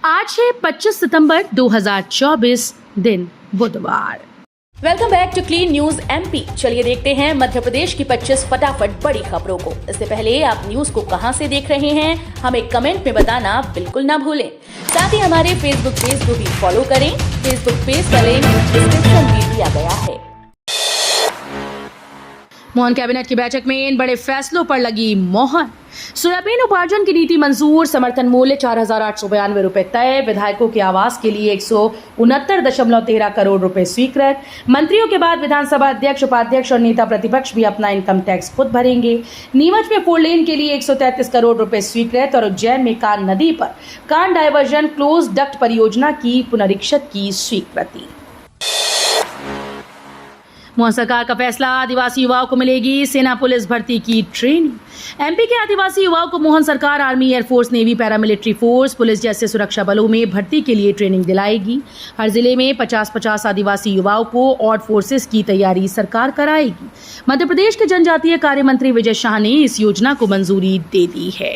आज है 25 सितंबर 2024 दिन बुधवार। Welcome back to Clean News MP. चलिए देखते हैं मध्य प्रदेश की 25 फटाफट बड़ी खबरों को। इससे पहले आप न्यूज को कहां से देख रहे हैं हमें कमेंट में बताना बिल्कुल ना भूलें। साथ ही हमारे फेसबुक पेज को भी फॉलो करें। फेसबुक पेज का लिंक डिस्क्रिप्शन में दिया गया है। मोहन कैबिनेट की बैठक में इन बड़े फैसलों पर लगी मोहर। सोयाबीन उपार्जन की नीति मंजूर, समर्थन मूल्य 4,892 रुपए तय, विधायकों के आवास के लिए 169.13 करोड़ रुपए स्वीकृत। मंत्रियों के बाद विधानसभा अध्यक्ष, उपाध्यक्ष और नेता प्रतिपक्ष भी अपना इनकम टैक्स खुद भरेंगे। नीमच में 4 लेन के लिए 133 करोड़ रुपए स्वीकृत और उज्जैन में कान नदी पर कान डायवर्जन क्लोज डक्ट परियोजना की पुनरीक्षित की स्वीकृति। मोहन सरकार का फैसला, आदिवासी युवाओं को मिलेगी सेना पुलिस भर्ती की ट्रेनिंग। एमपी के आदिवासी युवाओं को मोहन सरकार army, air force, navy, paramilitary force, police जैसे सुरक्षा बलों में भर्ती के लिए ट्रेनिंग दिलाएगी। हर जिले में 50-50 आदिवासी युवाओं को ऑड फोर्सेस की तैयारी सरकार कराएगी। मध्य प्रदेश के जनजातीय कार्य मंत्री विजय शाह ने इस योजना को मंजूरी दे दी है।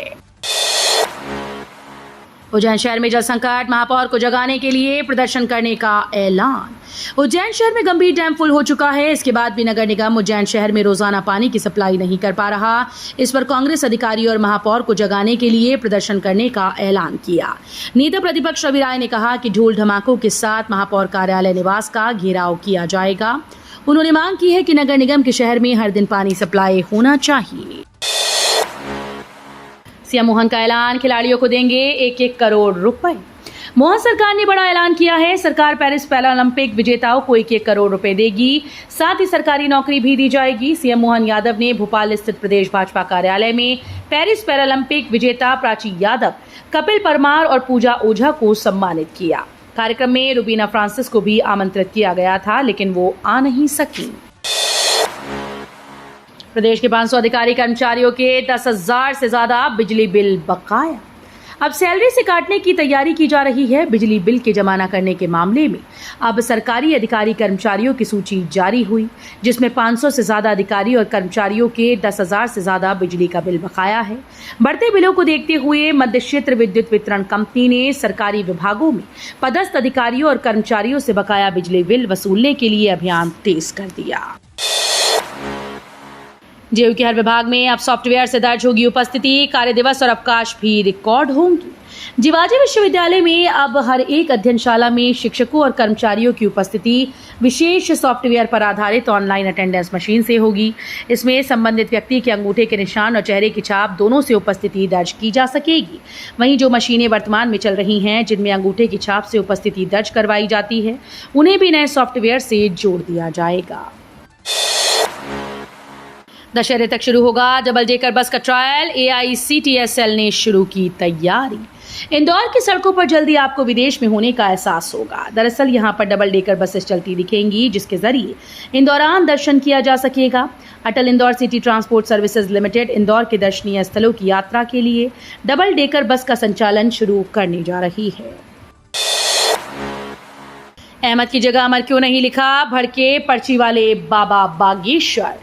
उज्जैन शहर में जल संकट, महापौर को जगाने के लिए प्रदर्शन करने का ऐलान। उज्जैन शहर में गंभीर डैम फुल हो चुका है। इसके बाद भी नगर निगम उज्जैन शहर में रोजाना पानी की सप्लाई नहीं कर पा रहा। इस पर कांग्रेस अधिकारी और महापौर को जगाने के लिए प्रदर्शन करने का ऐलान किया। नेता प्रतिपक्ष रवि राय ने कहा कि ढोल धमाकों के साथ महापौर कार्यालय निवास का घेराव किया जाएगा। उन्होंने मांग की है कि नगर निगम के शहर में हर दिन पानी सप्लाई होना चाहिए। सीएम मोहन का ऐलान, खिलाड़ियों को देंगे 1-1 करोड़ रुपए। मोहन सरकार ने बड़ा ऐलान किया है। सरकार पेरिस पैरालंपिक विजेताओं को 1-1 करोड़ रुपए देगी। साथ ही सरकारी नौकरी भी दी जाएगी। सीएम मोहन यादव ने भोपाल स्थित प्रदेश भाजपा कार्यालय में पेरिस पैरालंपिक विजेता प्राची यादव, कपिल परमार और पूजा ओझा को सम्मानित किया। कार्यक्रम में रुबीना फ्रांसिस को भी आमंत्रित किया गया था, लेकिन वो आ नहीं सकी। प्रदेश के 500 अधिकारी कर्मचारियों के 10,000 से ज्यादा बिजली बिल बकाया। अब सैलरी से काटने की तैयारी की जा रही है। बिजली बिल के जमा न करने के मामले में अब सरकारी अधिकारी कर्मचारियों की सूची जारी हुई, जिसमें 500 से ज्यादा अधिकारी और कर्मचारियों के 10,000 से ज्यादा बिजली का बिल बकाया है। बढ़ते बिलों को देखते हुए मध्य क्षेत्र विद्युत वितरण कंपनी ने सरकारी विभागों में पदस्थ अधिकारियों और कर्मचारियों से बकाया बिजली बिल वसूलने के लिए अभियान तेज कर दिया। जेयू के हर विभाग में अब सॉफ्टवेयर से दर्ज होगी उपस्थिति। कार्य दिवस और अवकाश भी रिकॉर्ड होंगी। जिवाजी विश्वविद्यालय में अब हर एक अध्ययनशाला में शिक्षकों और कर्मचारियों की उपस्थिति विशेष सॉफ्टवेयर पर आधारित ऑनलाइन अटेंडेंस मशीन से होगी। इसमें संबंधित व्यक्ति के अंगूठे के निशान और चेहरे की छाप दोनों से उपस्थिति दर्ज की जा सकेगी। वहीं जो मशीनें वर्तमान में चल रही हैं, जिनमें अंगूठे की छाप से उपस्थिति दर्ज करवाई जाती है, उन्हें भी नए सॉफ्टवेयर से जोड़ दिया जाएगा। दशहरे तक शुरू होगा डबल डेकर बस का ट्रायल। AICTSL ने शुरू की तैयारी। इंदौर की सड़कों पर जल्दी आपको विदेश में होने का एहसास होगा। दरअसल यहां पर डबल डेकर बसेस चलती दिखेंगी, जिसके जरिए इंदौरान दर्शन किया जा सकेगा। Atal Indore city transport services limited Indore के दर्शनीय स्थलों की यात्रा के लिए डबल डेकर बस का संचालन शुरू करने जा रही है। अहमद की जगह अमर क्यों नहीं लिखा, भड़के पर्ची वाले बाबा बागेश्वर।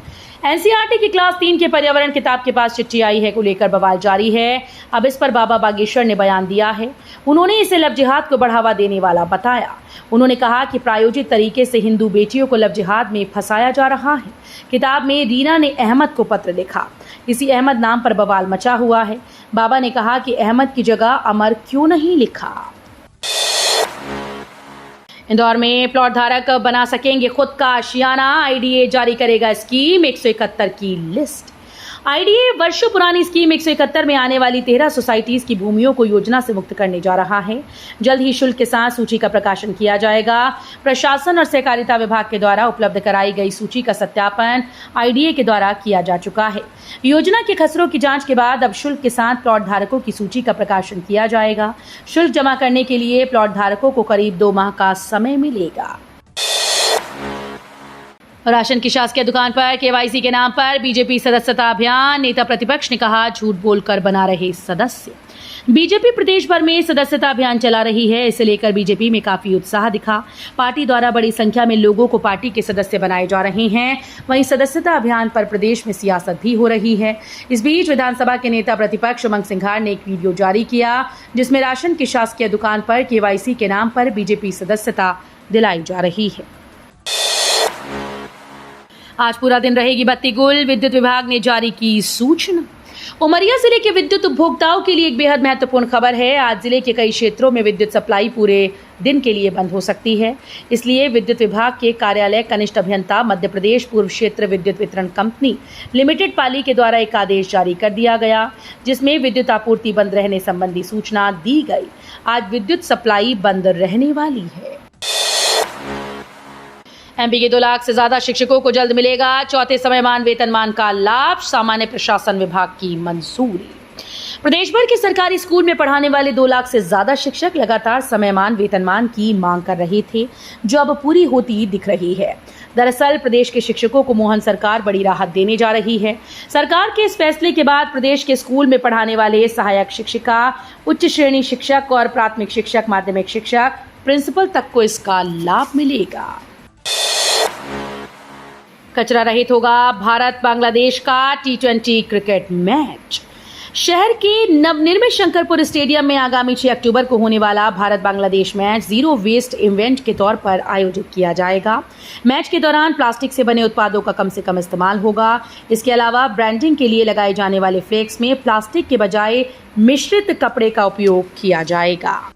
एनसीईआरटी की क्लास 3 के पर्यावरण किताब के पास चिट्ठी आई है को लेकर बवाल जारी है। अब इस पर बाबा बागेश्वर ने बयान दिया है। उन्होंने इसे लव जिहाद को बढ़ावा देने वाला बताया। उन्होंने कहा कि प्रायोजित तरीके से हिंदू बेटियों को लव जिहाद में फंसाया जा रहा है। किताब में रीना ने अहमद को पत्र लिखा। इसी अहमद नाम पर बवाल मचा हुआ है। बाबा ने कहा कि अहमद की जगह अमर क्यों नहीं लिखा। इंदौर में प्लॉट धारक बना सकेंगे खुद का आशियाना। आईडीए जारी करेगा स्कीम 171 की लिस्ट। आईडीए वर्षों पुरानी स्कीम 171 में आने वाली 13 सोसाइटीज की भूमियों को योजना से मुक्त करने जा रहा है। जल्द ही शुल्क के साथ सूची का प्रकाशन किया जाएगा। प्रशासन और सहकारिता विभाग के द्वारा उपलब्ध कराई गई सूची का सत्यापन आईडीए के द्वारा किया जा चुका है। योजना के खसरों की जांच के बाद अब शुल्क के साथ प्लॉट धारकों की सूची का प्रकाशन किया जाएगा। शुल्क जमा करने के लिए प्लॉट धारकों को करीब 2 माह का समय मिलेगा। राशन की शासकीय दुकान पर केवाईसी के नाम पर बीजेपी सदस्यता अभियान। नेता प्रतिपक्ष ने कहा झूठ बोलकर बना रहे सदस्य। बीजेपी प्रदेश भर में सदस्यता अभियान चला रही है। इसे लेकर बीजेपी में काफी उत्साह दिखा। पार्टी द्वारा बड़ी संख्या में लोगों को पार्टी के सदस्य बनाए जा रहे हैं। वहीं सदस्यता अभियान पर प्रदेश में सियासत भी हो रही है। इस बीच विधानसभा के नेता प्रतिपक्ष उमंग सिंघार ने एक वीडियो जारी किया, जिसमें राशन की शासकीय दुकान पर केवाईसी के नाम पर बीजेपी सदस्यता दिलाई जा रही है। आज पूरा दिन रहेगी बत्ती गुल, विद्युत विभाग ने जारी की सूचना। उमरिया जिले के विद्युत उपभोक्ताओं के लिए एक बेहद महत्वपूर्ण खबर है। आज जिले के कई क्षेत्रों में विद्युत सप्लाई पूरे दिन के लिए बंद हो सकती है। इसलिए विद्युत विभाग के कार्यालय कनिष्ठ अभियंता मध्य प्रदेश पूर्व क्षेत्र विद्युत वितरण कंपनी लिमिटेड पाली के द्वारा एक आदेश जारी कर दिया गया, जिसमें विद्युत आपूर्ति बंद रहने संबंधी सूचना दी गई। आज विद्युत सप्लाई बंद रहने वाली है। एमपी के 2 लाख से ज्यादा शिक्षकों को जल्द मिलेगा चौथे समयमान वेतनमान का लाभ, सामान्य प्रशासन विभाग की मंजूरी। प्रदेश भर के सरकारी स्कूल में पढ़ाने वाले 2 लाख से ज्यादा शिक्षक लगातार समयमान वेतनमान की मांग कर रहे थे, जो अब पूरी होती दिख रही है। दरअसल प्रदेश के शिक्षकों को मोहन सरकार बड़ी राहत देने जा रही है। सरकार के इस फैसले के बाद प्रदेश के स्कूल में पढ़ाने वाले सहायक शिक्षिका, उच्च श्रेणी शिक्षक और प्राथमिक शिक्षक, माध्यमिक शिक्षक, प्रिंसिपल तक को इसका लाभ मिलेगा। कचरा रहित होगा भारत बांग्लादेश का T20 क्रिकेट मैच। शहर के नवनिर्मित शंकरपुर स्टेडियम में आगामी 6 अक्टूबर को होने वाला Bharat Bangladesh match zero waste event के तौर पर आयोजित किया जाएगा। मैच के दौरान प्लास्टिक से बने उत्पादों का कम से कम इस्तेमाल होगा। इसके अलावा ब्रांडिंग के लिए लगाए जाने वाले फ्लेक्स में प्लास्टिक के बजाय मिश्रित कपड़े का उपयोग किया जाएगा।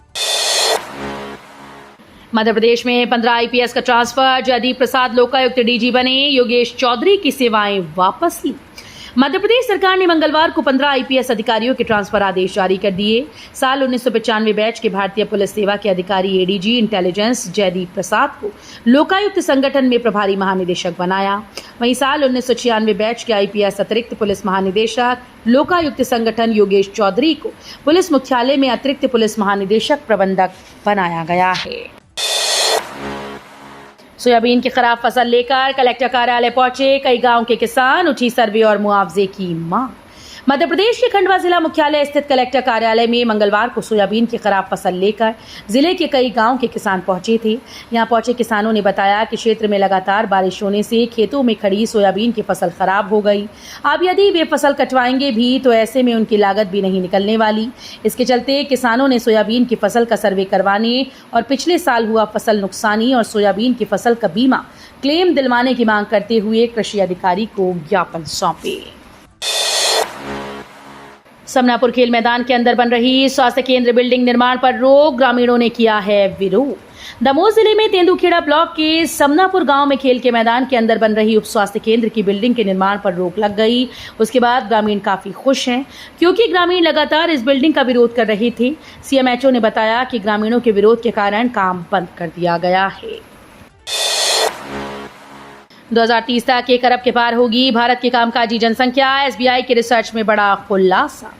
मध्य प्रदेश में 15 आईपीएस का ट्रांसफर, जयदीप प्रसाद लोकायुक्त डीजी बने, योगेश चौधरी की सेवाएं वापस ली। मध्य प्रदेश सरकार ने मंगलवार को 15 आईपीएस अधिकारियों के ट्रांसफर आदेश जारी कर दिए। साल 1995 बैच के भारतीय पुलिस सेवा के अधिकारी एडीजी इंटेलिजेंस जयदीप प्रसाद को लोकायुक्त संगठन में प्रभारी महानिदेशक बनाया। वहीं साल 1996 बैच के आईपीएस अतिरिक्त पुलिस महानिदेशक लोकायुक्त संगठन योगेश चौधरी को पुलिस मुख्यालय में अतिरिक्त पुलिस महानिदेशक प्रबंधक बनाया गया है। सोयाबीन की खराब फसल लेकर कलेक्टर कार्यालय पहुंचे कई गांव के किसान, उठी सर्वे और मुआवजे की मांग। मध्य प्रदेश के खंडवा जिला मुख्यालय स्थित कलेक्टर कार्यालय में मंगलवार को सोयाबीन की खराब फसल लेकर जिले के कई गांव के किसान पहुंचे थे। यहां पहुंचे किसानों ने बताया कि क्षेत्र में लगातार बारिश होने से खेतों में खड़ी सोयाबीन की फसल खराब हो गई। अब यदि वे फसल कटवाएंगे भी तो ऐसे में उनकी लागत भी नहीं निकलने वाली। इसके चलते किसानों ने सोयाबीन की फसल का सर्वे करवाने और पिछले साल हुआ फसल नुकसानी और सोयाबीन की फसल का बीमा क्लेम दिलवाने की मांग करते हुए कृषि अधिकारी को ज्ञापन सौंपे। समनापुर खेल मैदान के अंदर बन रही स्वास्थ्य केंद्र बिल्डिंग निर्माण पर रोक, ग्रामीणों ने किया है विरोध। दमोह जिले में तेंदुखेड़ा ब्लॉक के समनापुर गांव में खेल के मैदान के अंदर बन रही उप स्वास्थ्य केंद्र की बिल्डिंग के निर्माण पर रोक लग गई। उसके बाद ग्रामीण काफी खुश हैं, क्योंकि ग्रामीण लगातार इस बिल्डिंग का विरोध कर रहे थे। सीएमएचओ ने बताया कि ग्रामीणों के विरोध के कारण काम बंद कर दिया गया है। 2030 तक 1 अरब के पार होगी भारत की कामकाजी जनसंख्या, एसबीआई के रिसर्च में बड़ा खुलासा।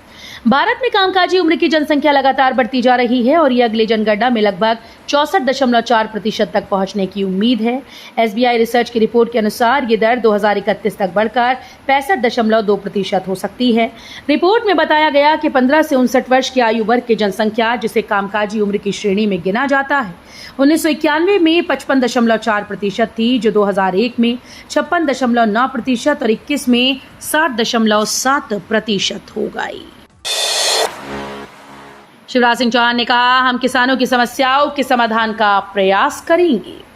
भारत में कामकाजी उम्र की जनसंख्या लगातार बढ़ती जा रही है और ये अगले जनगणना में लगभग 64.4% तक पहुंचने की उम्मीद है। एसबीआई रिसर्च की रिपोर्ट के अनुसार ये दर 2031 तक बढ़कर 65.2% हो सकती है। रिपोर्ट में बताया गया कि 15 से 59 वर्ष की आयु वर्ग की जनसंख्या, जिसे कामकाजी उम्र की श्रेणी में गिना जाता है, 1991 में 55.4% थी, जो 2001 में 56.9% और 21 में 60.7% हो गई। शिवराज सिंह चौहान ने कहा, हम किसानों की समस्याओं के समाधान का प्रयास करेंगे।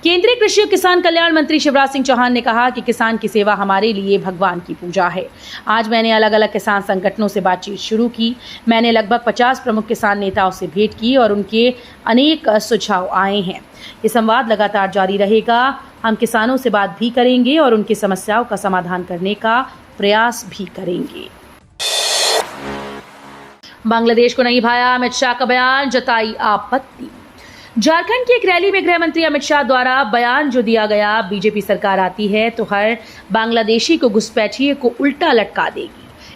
केंद्रीय कृषि और किसान कल्याण मंत्री शिवराज सिंह चौहान ने कहा कि किसान की सेवा हमारे लिए भगवान की पूजा है। आज मैंने अलग अलग किसान संगठनों से बातचीत शुरू की। मैंने लगभग 50 प्रमुख किसान नेताओं से भेंट की और उनके अनेक सुझाव आए हैं। ये संवाद लगातार जारी रहेगा। हम किसानों से बात भी करेंगे और उनकी समस्याओं का समाधान करने का प्रयास भी करेंगे। बांग्लादेश को नहीं भाया अमित शाह का बयान, जताई आपत्ति। झारखंड की एक रैली में गृह मंत्री अमित शाह द्वारा बयान जो दिया गया, बीजेपी सरकार आती है तो हर बांग्लादेशी को घुसपैठिए को उल्टा लटका देगी।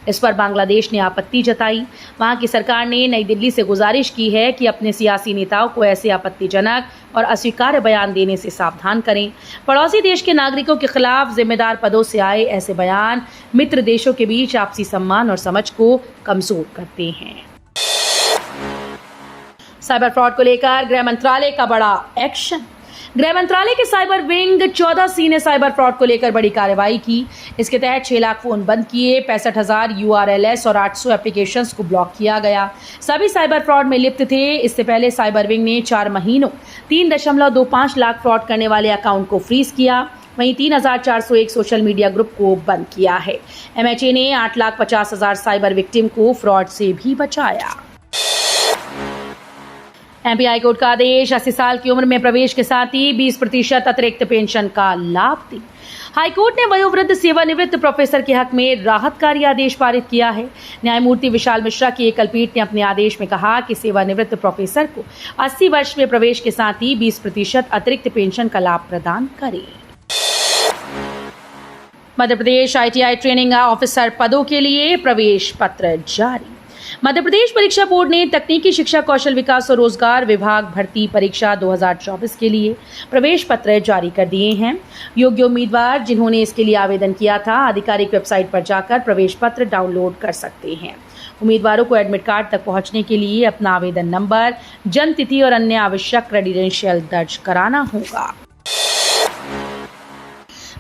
इस पर बांग्लादेश ने आपत्ति जताई। वहां की सरकार ने नई दिल्ली से गुजारिश की है कि अपने सियासी नेताओं को ऐसे आपत्तिजनक और अस्वीकार्य बयान देने से सावधान करें। पड़ोसी देश के नागरिकों के खिलाफ जिम्मेदार पदों से आए ऐसे बयान मित्र देशों के बीच आपसी सम्मान और समझ को कमजोर करते हैं। साइबर फ्रॉड को लेकर गृह मंत्रालय का बड़ा एक्शन। गृह मंत्रालय के साइबर विंग 14C ने साइबर फ्रॉड को लेकर बड़ी कार्रवाई की। इसके तहत 6 लाख फोन बंद किए, 65,000 URLs और 800 एप्लीकेशंस को ब्लॉक किया गया। सभी साइबर फ्रॉड में लिप्त थे। इससे पहले साइबर विंग ने 4 महीनों 3.25 लाख फ्रॉड करने वाले अकाउंट को फ्रीज किया। वहीं 3,401 सोशल मीडिया ग्रुप को बंद किया है। MHA ने 8,50,000 साइबर विक्टिम को फ्रॉड से भी बचाया। MP हाईकोर्ट का आदेश, 80 साल की उम्र में प्रवेश के साथ ही 20% अतिरिक्त पेंशन का लाभ दी। हाईकोर्ट ने वयोवृद्ध सेवानिवृत्त प्रोफेसर के हक में राहतकारी आदेश पारित किया है। न्यायमूर्ति विशाल मिश्रा की एकल पीठ ने अपने आदेश में कहा कि सेवानिवृत्त प्रोफेसर को 80 वर्ष में प्रवेश के साथ ही 20% अतिरिक्त पेंशन का लाभ प्रदान करें। Madhya Pradesh ITI training officer पदों के लिए प्रवेश पत्र जारी। मध्य प्रदेश परीक्षा बोर्ड ने तकनीकी शिक्षा, कौशल विकास और रोजगार विभाग भर्ती परीक्षा 2024 के लिए प्रवेश पत्र जारी कर दिए हैं। योग्य उम्मीदवार जिन्होंने इसके लिए आवेदन किया था, आधिकारिक वेबसाइट पर जाकर प्रवेश पत्र डाउनलोड कर सकते हैं। उम्मीदवारों को एडमिट कार्ड तक पहुंचने के लिए अपना आवेदन नंबर, जन्म तिथि और अन्य आवश्यक क्रेडेंशियल दर्ज कराना होगा।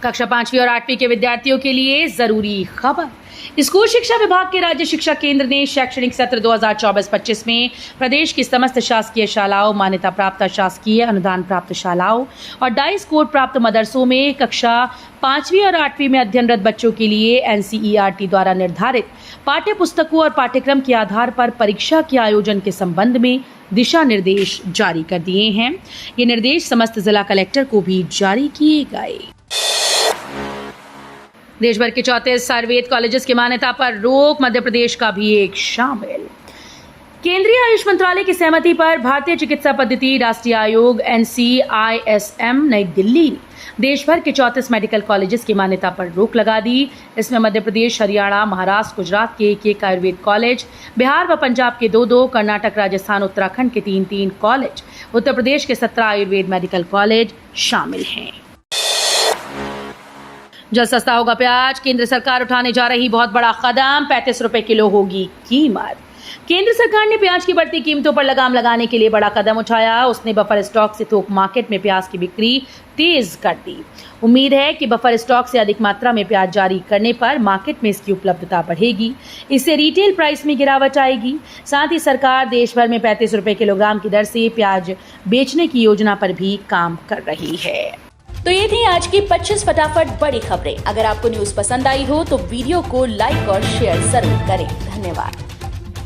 कक्षा 5वीं और 8वीं के विद्यार्थियों के लिए जरूरी खबर। स्कूल शिक्षा विभाग के राज्य शिक्षा केंद्र ने शैक्षणिक सत्र 2024-25 में प्रदेश की समस्त शासकीय शालाओं, मान्यता प्राप्त शासकीय अनुदान प्राप्त शालाओं और डाई स्कोर प्राप्त मदरसों में कक्षा 5वीं और 8वीं में अध्ययनरत बच्चों के लिए NCERT द्वारा निर्धारित पाठ्य पुस्तकों और पाठ्यक्रम के आधार पर परीक्षा के आयोजन के संबंध में दिशा निर्देश जारी कर दिए हैं। ये निर्देश समस्त जिला कलेक्टर को भी जारी किए गए। देश भर के 34 आयुर्वेद कॉलेजेस की मान्यता पर रोक, मध्य प्रदेश का भी एक शामिल। केंद्रीय आयुष मंत्रालय की सहमति पर भारतीय चिकित्सा पद्धति राष्ट्रीय आयोग NCISM नई दिल्ली ने देश भर के 34 मेडिकल कॉलेजेस की मान्यता पर रोक लगा दी। इसमें मध्य प्रदेश, हरियाणा, महाराष्ट्र, गुजरात के एक आयुर्वेद कॉलेज, बिहार व पंजाब के 2, कर्नाटक, राजस्थान, उत्तराखंड के 3 कॉलेज, उत्तर प्रदेश के 17 आयुर्वेद मेडिकल कॉलेज शामिल हैं। जल्द सस्ता होगा प्याज, केंद्र सरकार उठाने जा रही बहुत बड़ा कदम, 35 रुपए किलो होगी कीमत। केंद्र सरकार ने प्याज की बढ़ती कीमतों पर लगाम लगाने के लिए बड़ा कदम उठाया। उसने बफर स्टॉक से थोक मार्केट में प्याज की बिक्री तेज कर दी। उम्मीद है कि बफर स्टॉक से अधिक मात्रा में प्याज जारी करने पर मार्केट में इसकी उपलब्धता बढ़ेगी। इससे रिटेल प्राइस में गिरावट आएगी। साथ ही सरकार देश भर में 35 रुपए किलोग्राम की दर से प्याज बेचने की योजना पर भी काम कर रही है। तो ये थी आज की 25 फटाफट बड़ी खबरें। अगर आपको न्यूज पसंद आई हो तो वीडियो को लाइक और शेयर जरूर करें। धन्यवाद।